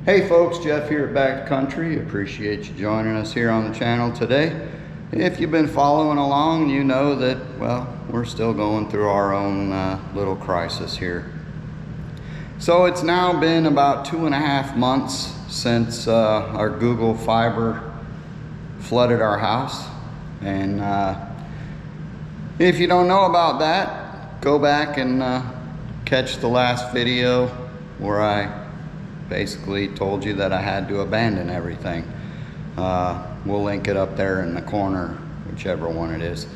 Hey folks, Jeff here at Back to Country. Appreciate you joining us here on the channel today. If you've been following along, you know that, well, we're still going through our own little crisis here. So it's now been about 2.5 months since our Google Fiber flooded our house. And if you don't know about that, go back and catch the last video where I basically told you that I had to abandon everything. We'll link it up there in the corner, whichever one it is.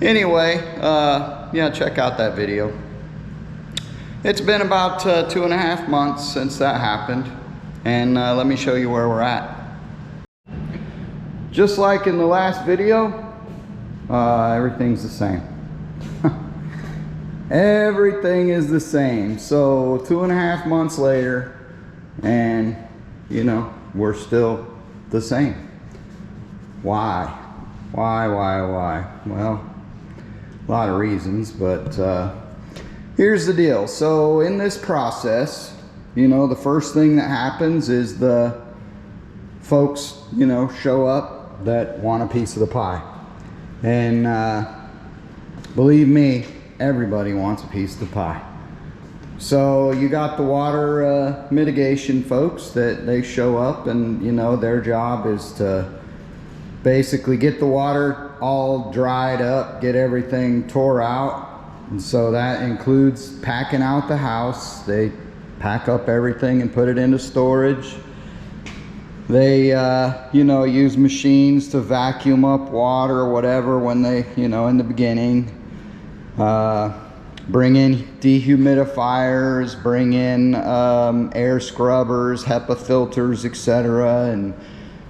Anyway, yeah, check out that video. It's been about 2.5 months since that happened, and let me show you where we're at. Just like in the last video, everything's the same. Everything is the same. So 2.5 months later, and you know, we're still the same. Why? Well, a lot of reasons, but here's the deal. So in this process, you know, the first thing that happens is the folks, you know, show up that want a piece of the pie. And believe me, everybody wants a piece of the pie. So you got the water mitigation folks that they show up, and you know, their job is to basically get the water all dried up, get everything tore out. And so that includes packing out the house. They pack up everything and put it into storage. They you know, use machines to vacuum up water or whatever when they, you know, in the beginning. Bring in dehumidifiers, bring in air scrubbers, HEPA filters, etc., and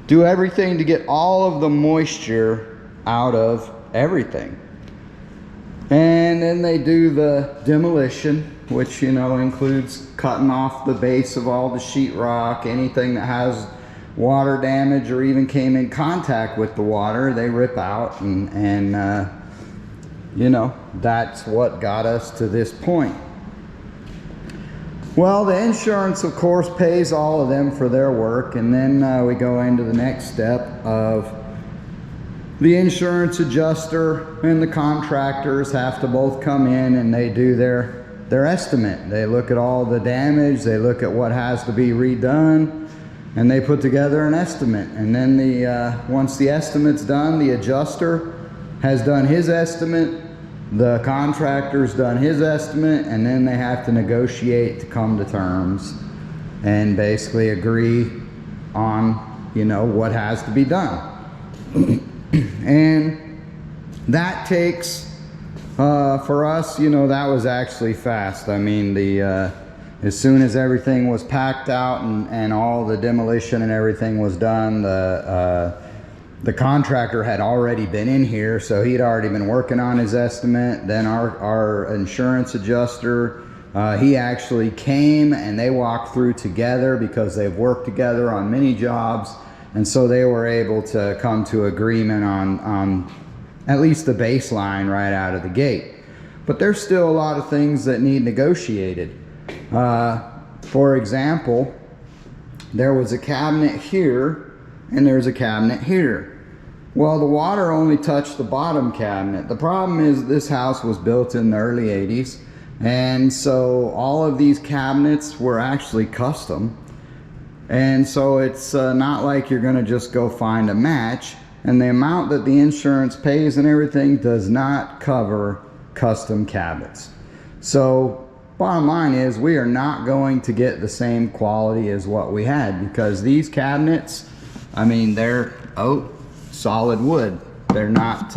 do everything to get all of the moisture out of everything. And then they do the demolition, which, you know, includes cutting off the base of all the sheetrock. Anything that has water damage or even came in contact with the water, they rip out, and you know, that's what got us to this point. Well, the insurance, of course, pays all of them for their work, and then we go into the next step of the insurance adjuster and the contractors have to both come in and they do their estimate. They look at all the damage, they look at what has to be redone, and they put together an estimate. And then once the estimate's done, the adjuster has done his estimate, the contractor's done his estimate, and then they have to negotiate to come to terms and basically agree on, you know, what has to be done. And that takes, for us, you know, that was actually fast. I mean, as soon as everything was packed out and all the demolition and everything was done, the contractor had already been in here, so he'd already been working on his estimate. Then our insurance adjuster, he actually came and they walked through together because they've worked together on many jobs, and so they were able to come to agreement on at least the baseline right out of the gate. But there's still a lot of things that need negotiated. For example, there was a cabinet here and there's a cabinet here. Well, the water only touched the bottom cabinet. The problem is this house was built in the early 80s, and so all of these cabinets were actually custom. And so it's not like you're gonna just go find a match, and the amount that the insurance pays and everything does not cover custom cabinets. So bottom line is, we are not going to get the same quality as what we had, because these cabinets, I mean, they're solid wood. They're not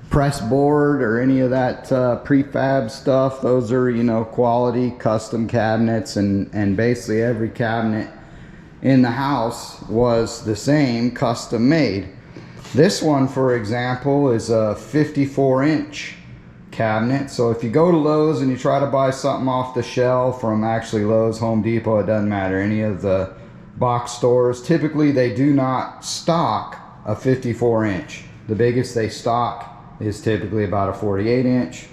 press board or any of that prefab stuff. Those are, you know, quality custom cabinets, and basically every cabinet in the house was the same, custom made. This one, for example, is a 54-inch cabinet. So if you go to Lowe's and you try to buy something off the shelf from actually Lowe's, Home Depot, it doesn't matter, any of the box stores, typically they do not stock a 54-inch. The biggest they stock is typically about a 48-inch.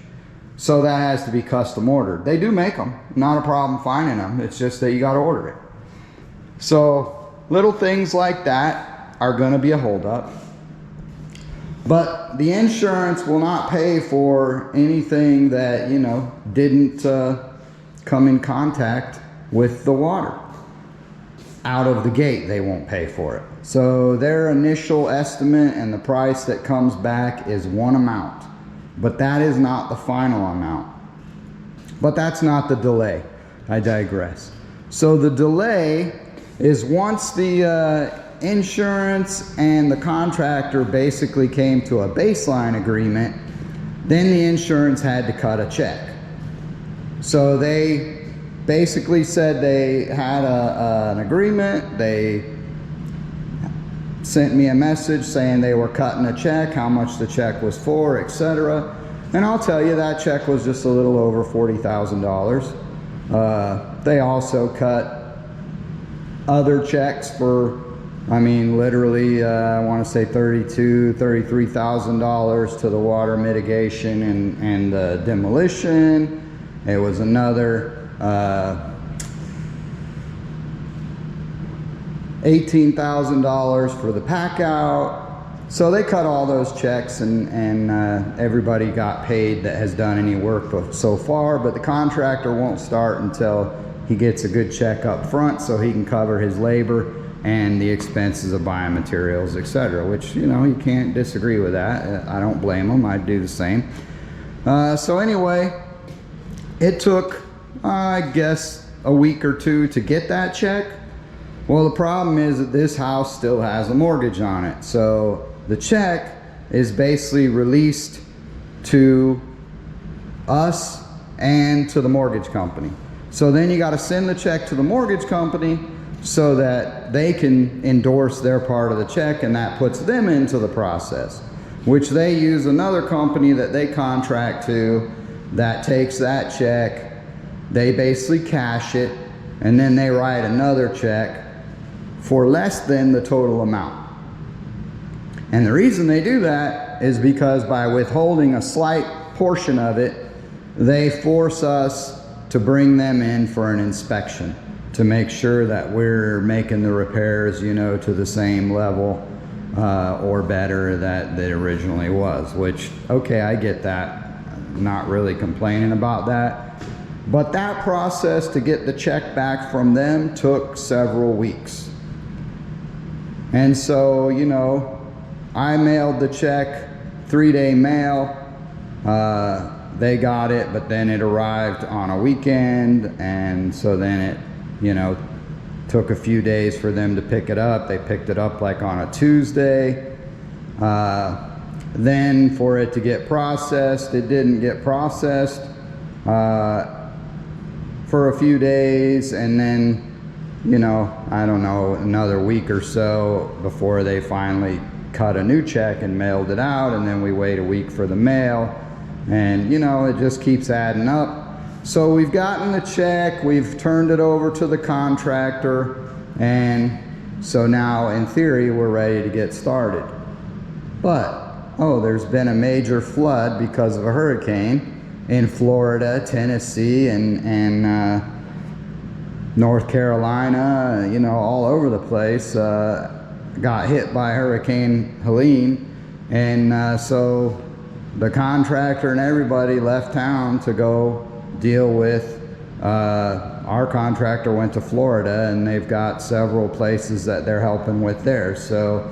So that has to be custom ordered. They do make them, not a problem finding them. It's just that you got to order it. So little things like that are going to be a holdup. But the insurance will not pay for anything that, you know, didn't come in contact with the water. Out of the gate, they won't pay for it. So their initial estimate and the price that comes back is one amount. But that is not the final amount. But that's not the delay. I digress. So the delay is once the insurance and the contractor basically came to a baseline agreement, then the insurance had to cut a check. So they basically said they had an agreement. They sent me a message saying they were cutting a check, how much the check was for, etc. And I'll tell you, that check was just a little over $40,000. They also cut other checks for, I mean, literally, I want to say $33,000 to the water mitigation and the demolition. It was another $18,000 for the pack out. So they cut all those checks, and everybody got paid that has done any work so far, but the contractor won't start until he gets a good check up front so he can cover his labor and the expenses of buying materials, etc. Which, you know, you can't disagree with that. I don't blame him. I'd do the same. So anyway, it took, I guess, a week or two to get that check. Well, the problem is that this house still has a mortgage on it. So the check is basically released to us and to the mortgage company. So then you got to send the check to the mortgage company so that they can endorse their part of the check, and that puts them into the process, which they use another company that they contract to that takes that check. They basically cash it, and then they write another check for less than the total amount. And the reason they do that is because by withholding a slight portion of it, they force us to bring them in for an inspection to make sure that we're making the repairs, you know, to the same level or better that it originally was, which, okay, I get that. I'm not really complaining about that. But that process to get the check back from them took several weeks. And so, you know, I mailed the check, 3-day mail. They got it, but then it arrived on a weekend, and so then it, you know, took a few days for them to pick it up. They picked it up like on a Tuesday. Then for it to get processed, it didn't get processed for a few days, and then, you know, I don't know, another week or so before they finally cut a new check and mailed it out, and then we wait a week for the mail, and, you know, it just keeps adding up. So we've gotten the check, we've turned it over to the contractor, and so now in theory we're ready to get started. But, oh, there's been a major flood because of a hurricane in Florida, Tennessee, and North Carolina, you know, all over the place. Got hit by Hurricane Helene, and so the contractor and everybody left town to go deal with, our contractor went to Florida, and they've got several places that they're helping with there. So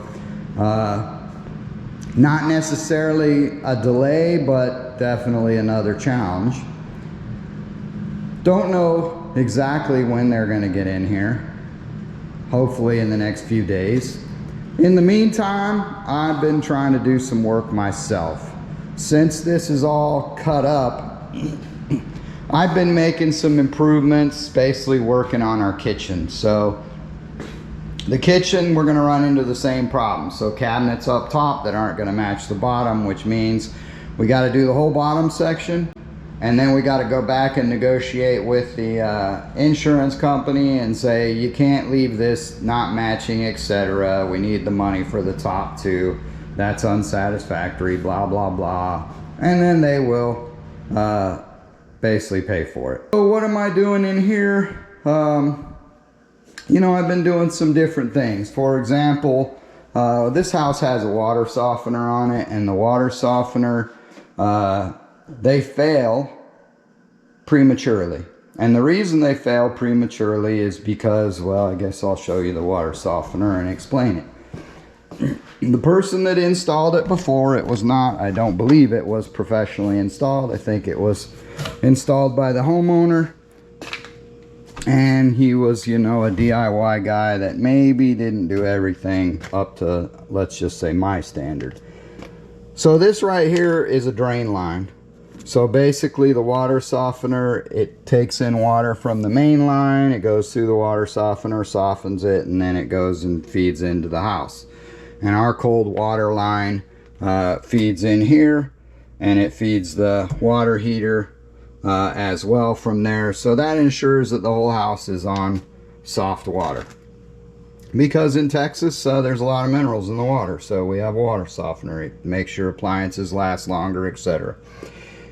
not necessarily a delay, but definitely another challenge. Don't know exactly when they're going to get in here. Hopefully in the next few days. In the meantime, I've been trying to do some work myself. Since this is all cut up, I've been making some improvements, basically working on our kitchen. So the kitchen, we're going to run into the same problem. So cabinets up top that aren't going to match the bottom, which means we got to do the whole bottom section, and then we got to go back and negotiate with the insurance company and say, you can't leave this not matching, etc. We need the money for the top too. That's unsatisfactory, blah, blah, blah. And then they will basically pay for it. So what am I doing in here? you know, I've been doing some different things. For example, this house has a water softener on it, and the water softener, they fail prematurely. And the reason they fail prematurely is because, well, I guess I'll show you the water softener and explain it. The person that installed it before, it was not, I don't believe it was professionally installed. I think it was installed by the homeowner. And he was, you know, a DIY guy that maybe didn't do everything up to, let's just say, my standard. So this right here is a drain line. So basically the water softener, it takes in water from the main line, it goes through the water softener, softens it, and then it goes and feeds into the house. And our cold water line feeds in here, and it feeds the water heater as well from there. So that ensures that the whole house is on soft water. Because in Texas, there's a lot of minerals in the water, so we have a water softener. It makes sure appliances last longer, etc.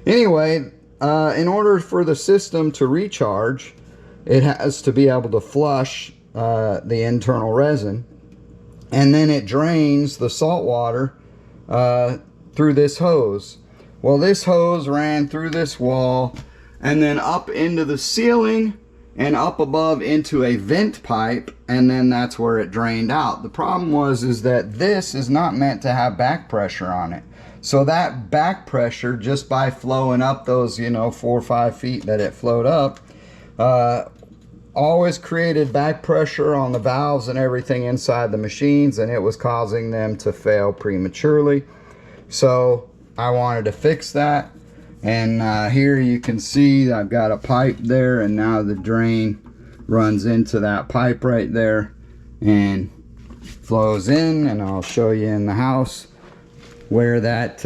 Anyway, in order for the system to recharge, it has to be able to flush the internal resin, and then it drains the salt water through this hose. Well, this hose ran through this wall and then up into the ceiling and up above into a vent pipe, and then that's where it drained out. The problem is that this is not meant to have back pressure on it. So that back pressure, just by flowing up those, you know, 4 or 5 feet that it flowed up, always created back pressure on the valves and everything inside the machines, and it was causing them to fail prematurely. So I wanted to fix that, and here you can see I've got a pipe there, and now the drain runs into that pipe right there and flows in, and I'll show you in the house where that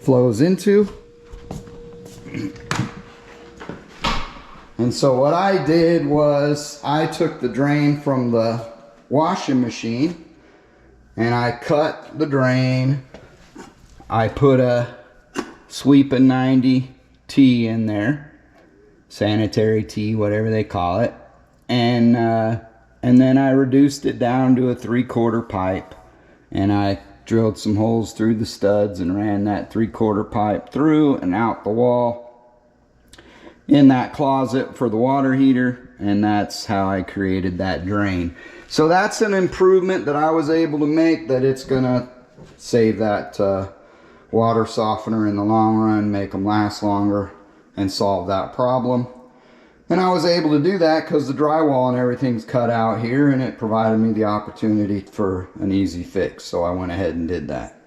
flows into. And so what I did was I took the drain from the washing machine and I cut the drain. I put a Sweepin 90 T in there, sanitary T, whatever they call it, and then I reduced it down to a 3/4 pipe, and I drilled some holes through the studs and ran that 3/4 pipe through and out the wall in that closet for the water heater, and that's how I created that drain. So that's an improvement that I was able to make, that it's gonna save that water softener in the long run, make them last longer, and solve that problem. And I was able to do that because the drywall and everything's cut out here, and it provided me the opportunity for an easy fix. So I went ahead and did that.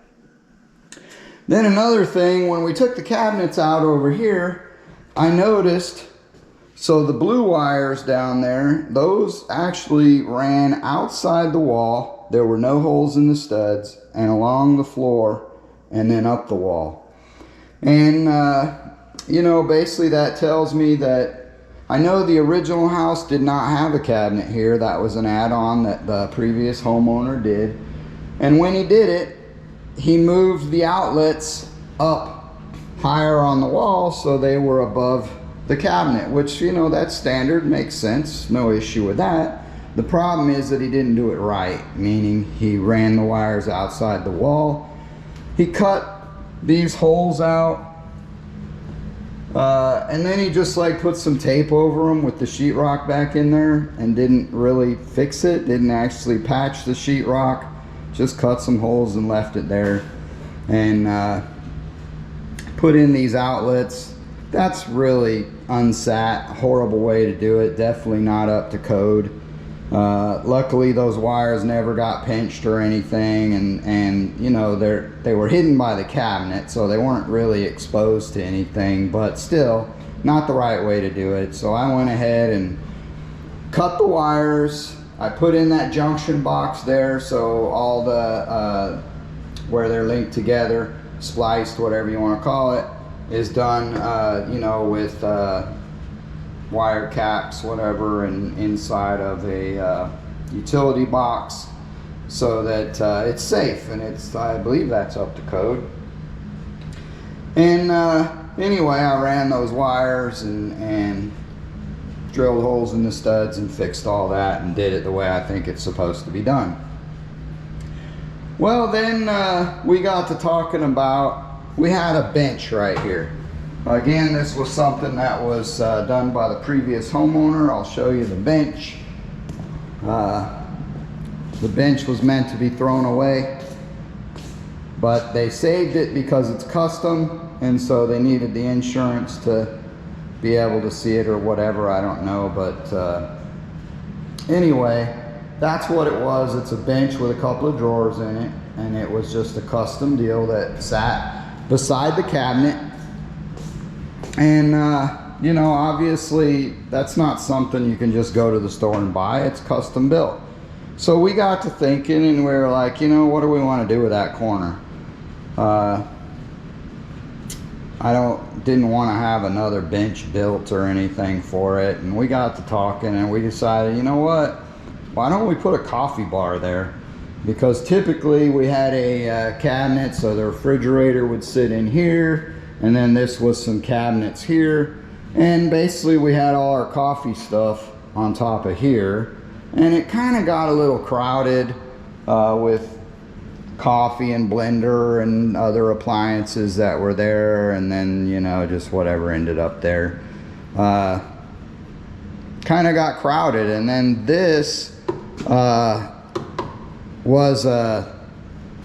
Then another thing, when we took the cabinets out over here, I noticed, so the blue wires down there, those actually ran outside the wall. There were no holes in the studs, and along the floor, and then up the wall. And you know, basically that tells me that I know the original house did not have a cabinet here. That was an add-on that the previous homeowner did. And when he did it, he moved the outlets up higher on the wall so they were above the cabinet, which, you know, that's standard, makes sense, no issue with that. The problem is that he didn't do it right, meaning he ran the wires outside the wall. He cut these holes out, and then he just like put some tape over them with the sheetrock back in there and didn't really fix it, didn't actually patch the sheetrock, just cut some holes and left it there, and put in these outlets. That's really unsat, horrible way to do it, definitely not up to code. Luckily those wires never got pinched or anything, and you know, they were hidden by the cabinet, so they weren't really exposed to anything, but still not the right way to do it. So I went ahead and cut the wires. I put in that junction box there, so all the where they're linked together, spliced, whatever you want to call it, is done you know, with wire caps, whatever, and inside of a utility box, so that it's safe, and it's, I believe that's up to code. And anyway, I ran those wires and drilled holes in the studs and fixed all that and did it the way I think it's supposed to be done. Well, then we got to talking about, we had a bench right here. Again, this was something that was done by the previous homeowner. I'll show you the bench. The bench was meant to be thrown away, but they saved it because it's custom, and so they needed the insurance to be able to see it or whatever, I don't know. But anyway, that's what it was. It's a bench with a couple of drawers in it, and it was just a custom deal that sat beside the cabinet. And you know, obviously that's not something you can just go to the store and buy. It's custom built. So we got to thinking, and we were like, you know, what do we want to do with that corner? Didn't want to have another bench built or anything for it. And we got to talking, and we decided, you know what, why don't we put a coffee bar there? Because typically we had a cabinet, so the refrigerator would sit in here, and then this was some cabinets here, and basically we had all our coffee stuff on top of here, and it kind of got a little crowded with coffee and blender and other appliances that were there, and then, you know, just whatever ended up there kind of got crowded. And then this was a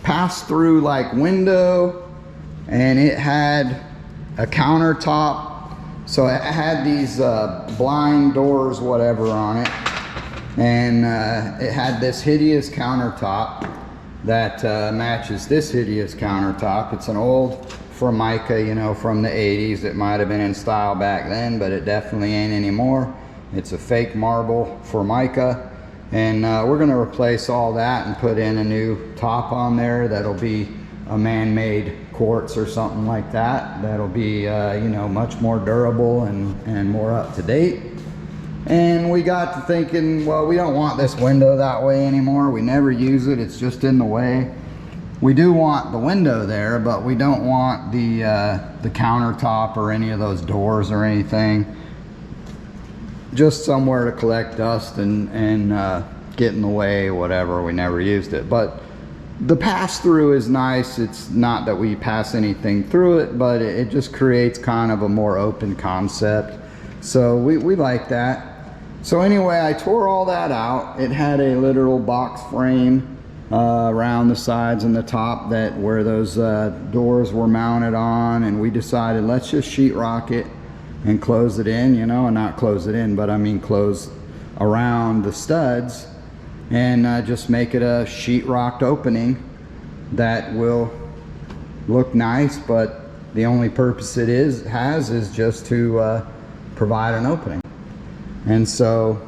pass-through like window, and it had a countertop, so it had these blind doors whatever on it, and it had this hideous countertop that matches this hideous countertop. It's an old Formica, you know, from the 80s. It might have been in style back then, but it definitely ain't anymore. It's a fake marble Formica, and we're gonna replace all that and put in a new top on there that'll be a man-made quartz or something like that. That'll be you know, much more durable and more up to date. And we got to thinking, well, we don't want this window that way anymore. We never use it. It's just in the way. We do want the window there, but we don't want the countertop or any of those doors or anything. Just somewhere to collect dust and get in the way, whatever. We never used it. But the pass-through is nice. It's not that we pass anything through it, but it just creates kind of a more open concept. So we like that. So anyway, I tore all that out. It had a literal box frame around the sides and the top that where those doors were mounted on, and we decided let's just sheetrock it and close it in, you know, and not close it in, but I mean close around the studs, and just make it a sheetrocked opening that will look nice, but the only purpose it has is just to provide an opening. And so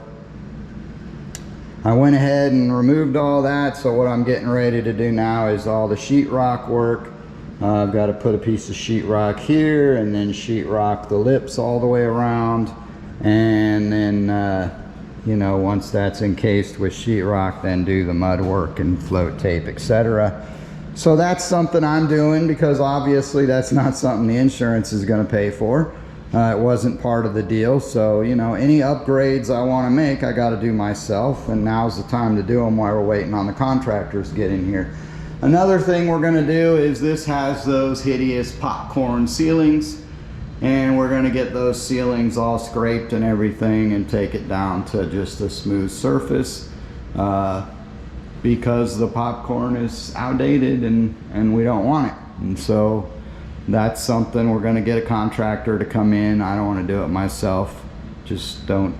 I went ahead and removed all that. So what I'm getting ready to do now is all the sheetrock work. I've got to put a piece of sheetrock here, and then sheetrock the lips all the way around, and then you know, once that's encased with sheetrock, then do the mud work and float tape, etc. So that's something I'm doing, because obviously that's not something the insurance is going to pay for. It wasn't part of the deal. So, you know, any upgrades I want to make, I got to do myself, and now's the time to do them while we're waiting on the contractors to get in here. Another thing we're going to do is this has those hideous popcorn ceilings, and we're going to get those ceilings all scraped and everything and take it down to just a smooth surface, because the popcorn is outdated and we don't want it. And so that's something we're going to get a contractor to come in. I don't want to do it myself, just don't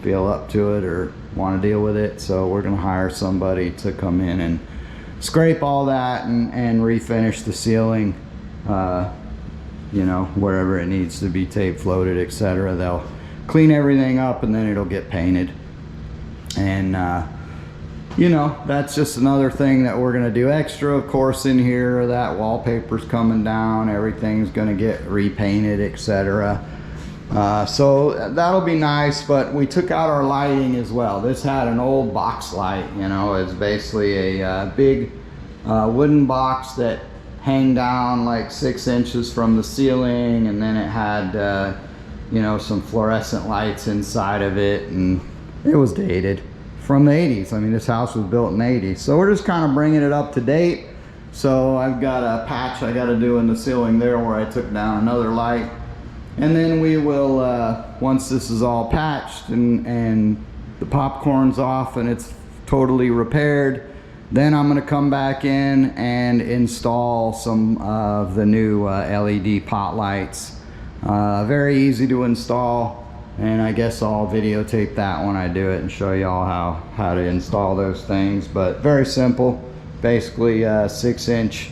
feel up to it or want to deal with it. So we're going to hire somebody to come in and scrape all that and refinish the ceiling, you know, wherever it needs to be tape floated, etc. They'll clean everything up, and then it'll get painted. And you know, that's just another thing that we're going to do extra. Of course, in here, that wallpaper's coming down, everything's going to get repainted, etc. So that'll be nice. But we took out our lighting as well. This had an old box light, you know. It's basically a big wooden box that hang down like 6 inches from the ceiling, and then it had you know, some fluorescent lights inside of it, and it was dated from the 80s. I mean, this house was built in the 80s. So we're just kind of bringing it up to date. So I've got a patch I got to do in the ceiling there where I took down another light. And then we will, once this is all patched and the popcorn's off and it's totally repaired, then I'm going to come back in and install some of the new LED pot lights. Very easy to install, and I guess I'll videotape that when I do it and show y'all how to install those things. But very simple. Basically 6-inch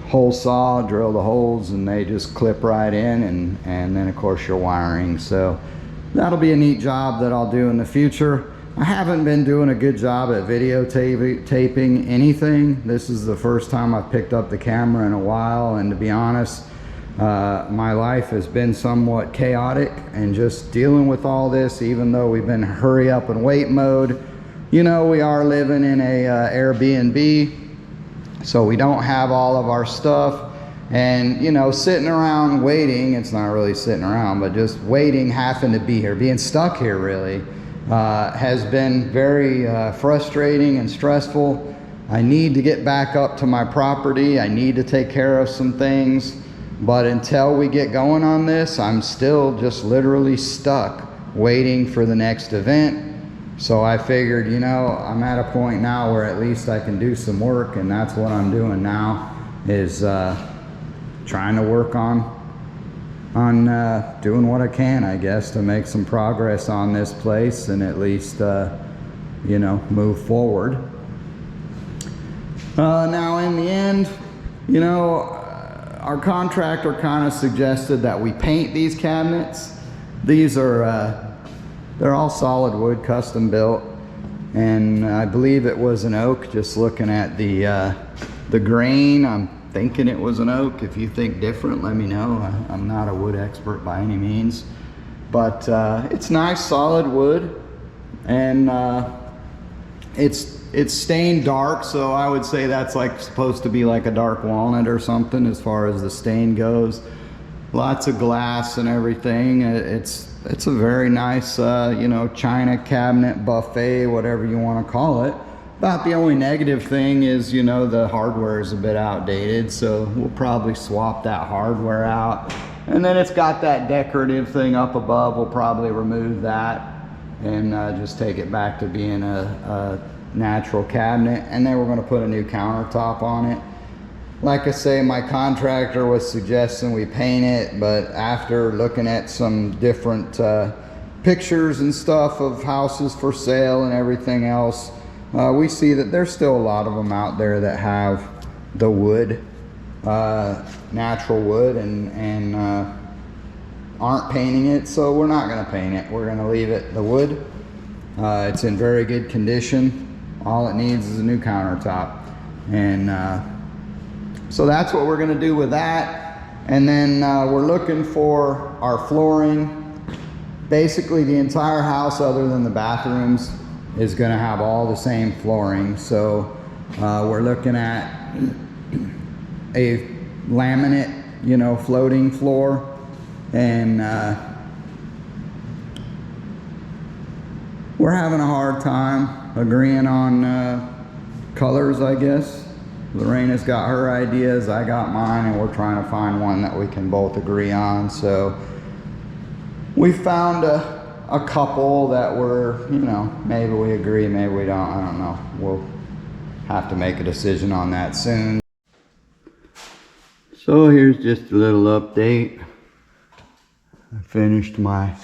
hole saw, drill the holes, and they just clip right in, and then of course your wiring. So that'll be a neat job that I'll do in the future. I haven't been doing a good job at videotaping anything. This is the first time I've picked up the camera in a while, and to be honest, my life has been somewhat chaotic, and just dealing with all this, even though we've been hurry up and wait mode. You know, we are living in a Airbnb, so we don't have all of our stuff, and you know, sitting around waiting, it's not really sitting around, but just waiting, having to be here, being stuck here really, has been very frustrating and stressful. I need to get back up to my property. I need to take care of some things, but until we get going on this, I'm still just literally stuck waiting for the next event. So I figured, you know, I'm at a point now where at least I can do some work, and that's what I'm doing now, is trying to work on doing what I can, I guess, to make some progress on this place and at least, you know, move forward. Now in the end, you know, our contractor kind of suggested that we paint these cabinets. These are they're all solid wood, custom built, and I believe it was an oak. Just looking at the grain, I'm thinking it was an oak. If you think different, let me know. I'm not a wood expert by any means, but it's nice solid wood, and it's stained dark, so I would say that's like supposed to be like a dark walnut or something as far as the stain goes. Lots of glass and everything. It's a very nice, you know, china cabinet, buffet, whatever you want to call it. About the only negative thing is, you know, the hardware is a bit outdated, so we'll probably swap that hardware out. And then it's got that decorative thing up above. We'll probably remove that and just take it back to being a natural cabinet. And then we're going to put a new countertop on it. Like I say, my contractor was suggesting we paint it, but after looking at some different pictures and stuff of houses for sale and everything else, we see that there's still a lot of them out there that have the wood, natural wood, and aren't painting it. So we're not going to paint it. We're going to leave it the wood. It's in very good condition. All it needs is a new countertop, and so that's what we're going to do with that. And then we're looking for our flooring. Basically the entire house other than the bathrooms is going to have all the same flooring. So we're looking at a laminate, you know, floating floor, and we're having a hard time agreeing on colors, I guess. Lorena's got her ideas, I got mine, and we're trying to find one that we can both agree on. So we found a couple that were, you know, maybe we agree, maybe we don't, I don't know. We'll have to make a decision on that soon. So here's just a little update. I finished my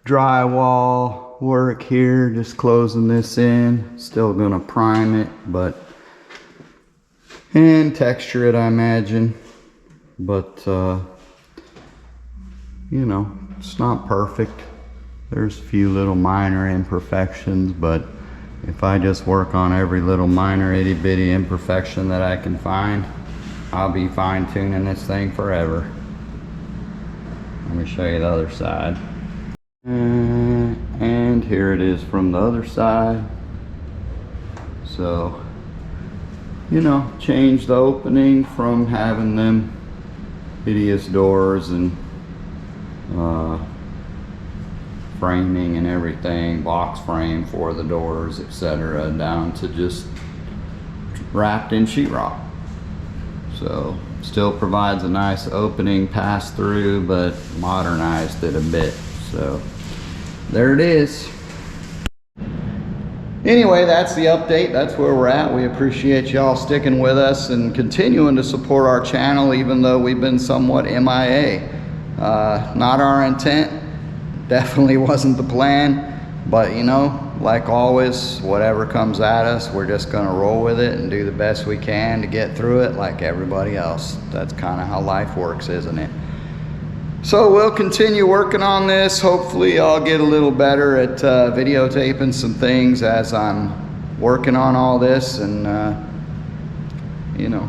drywall work here, just closing this in. Still gonna prime it, and texture it, I imagine, but you know, it's not perfect. There's a few little minor imperfections, but if I just work on every little minor itty bitty imperfection that I can find, I'll be fine tuning this thing forever. Let me show you the other side. And here it is from the other side. So, you know, change the opening from having them hideous doors and framing and everything, box frame for the doors, etc., down to just wrapped in sheetrock. So still provides a nice opening pass through, but modernized it a bit. So there it is. Anyway, that's the update. That's where we're at. We appreciate y'all sticking with us and continuing to support our channel, even though we've been somewhat MIA. Not our intent. Definitely wasn't the plan. But, you know, like always, whatever comes at us, we're just going to roll with it and do the best we can to get through it like everybody else. That's kind of how life works, isn't it? So we'll continue working on this. Hopefully I'll get a little better at videotaping some things as I'm working on all this. And, you know,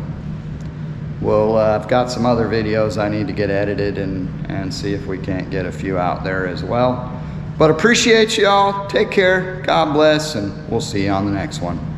I've got some other videos I need to get edited and see if we can't get a few out there as well. But appreciate y'all. Take care. God bless. And we'll see you on the next one.